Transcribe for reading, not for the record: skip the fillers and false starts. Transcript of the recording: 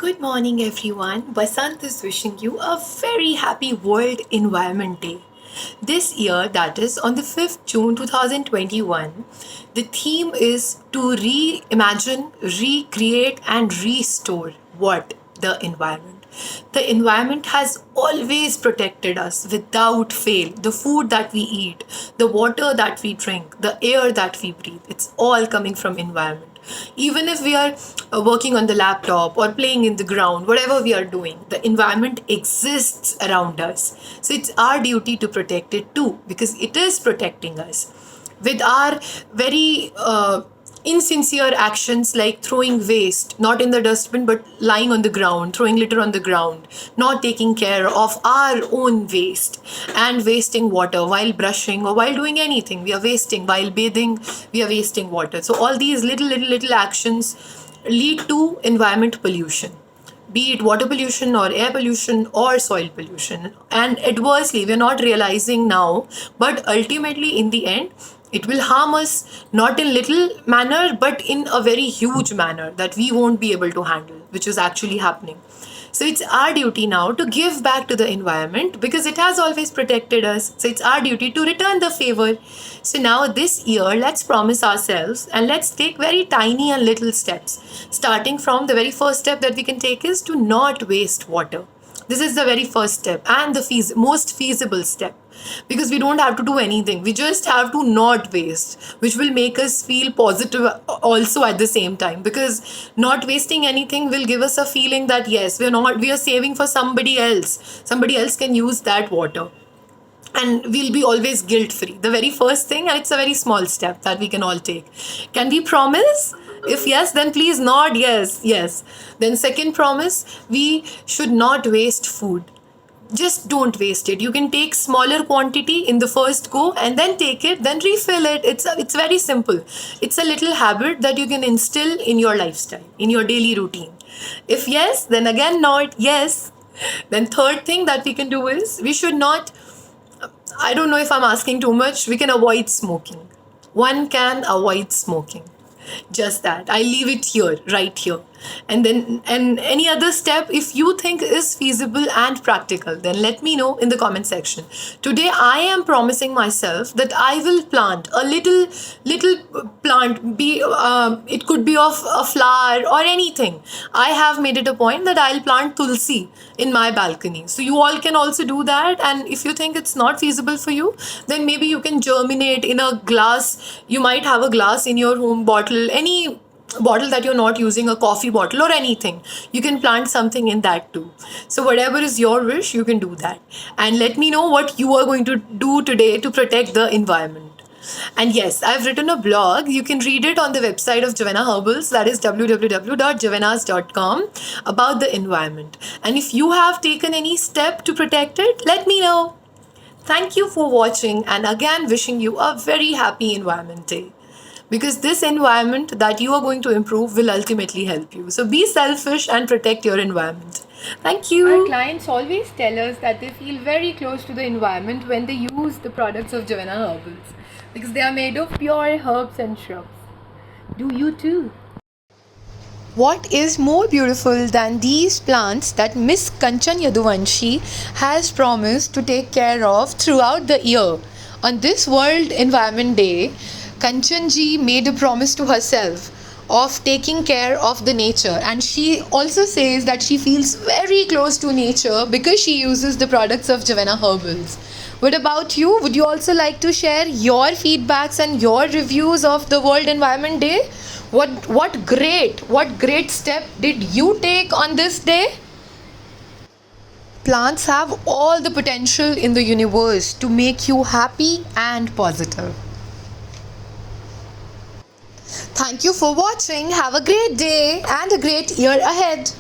Good morning, everyone. Basant is wishing you a very happy World Environment Day. This year, that is on the 5th June 2021, the theme is to reimagine, recreate, and restore what? The environment. The environment has always protected us without fail. The food that we eat, the water that we drink, the air that we breathe, it's all coming from environment. Even if we are working on the laptop or playing in the ground, whatever we are doing, the environment exists around us. So it's our duty to protect it too, because it is protecting us. With our very insincere actions like throwing waste, not in the dustbin, but lying on the ground, throwing litter on the ground, not taking care of our own waste, and wasting water while brushing or while doing anything. We are wasting while bathing, we are wasting water. So, all these little actions lead to environment pollution, be it water pollution or air pollution or soil pollution. And adversely, we're not realizing now, but ultimately, in the end, it will harm us not in little manner, but in a very huge manner that we won't be able to handle, which is actually happening. So it's our duty now to give back to the environment because it has always protected us. So it's our duty to return the favor. So now this year, let's promise ourselves and let's take very tiny and little steps. Starting from the very first step that we can take is to not waste water. This is the very first step and the most feasible step, because we don't have to do anything. We just have to not waste, which will make us feel positive also at the same time, because not wasting anything will give us a feeling that yes, we are saving for somebody else. Somebody else can use that water. And we'll be always guilt free. The very first thing, and it's a very small step that we can all take. Can we promise? If yes, then please nod yes, yes. Then, second promise, we should not waste food. Just don't waste it. You can take smaller quantity in the first go and then take it, then refill it. It's very simple. It's a little habit that you can instill in your lifestyle, in your daily routine. If yes, then again nod yes. Then third thing that we can do is we should not, I don't know if I'm asking too much, we can avoid smoking. One can avoid smoking. Just that. I leave it here, right here. And any other step, if you think is feasible and practical, then let me know in the comment section. Today, I am promising myself that I will plant a little plant. It could be of a flower or anything. I have made it a point that I'll plant tulsi in my balcony. So you all can also do that. And if you think it's not feasible for you, then maybe you can germinate in a glass. You might have a glass in your home, bottle, any bottle that you're not using, a coffee bottle or anything, you can plant something in that too. So whatever is your wish, you can do that, and let me know what you are going to do today to protect the environment. And yes, I've written a blog. You can read it on the website of Javanna Herbals, that is www.javannas.com, about the environment. And if you have taken any step to protect it, let me know. Thank you for watching, and again wishing you a very happy Environment Day, because this environment that you are going to improve will ultimately help you. So be selfish and protect your environment. Thank you. Our clients always tell us that they feel very close to the environment when they use the products of Javanna Herbals, because they are made of pure herbs and shrubs. Do you too? What is more beautiful than these plants that Miss Kanchan Yaduvanshi has promised to take care of throughout the year? On this World Environment Day, Kanchan ji made a promise to herself of taking care of the nature, and she also says that she feels very close to nature because she uses the products of Javanna Herbals. What about you? Would you also like to share your feedbacks and your reviews of the World Environment Day? What great step did you take on this day? Plants have all the potential in the universe to make you happy and positive. Thank you for watching. Have a great day and a great year ahead.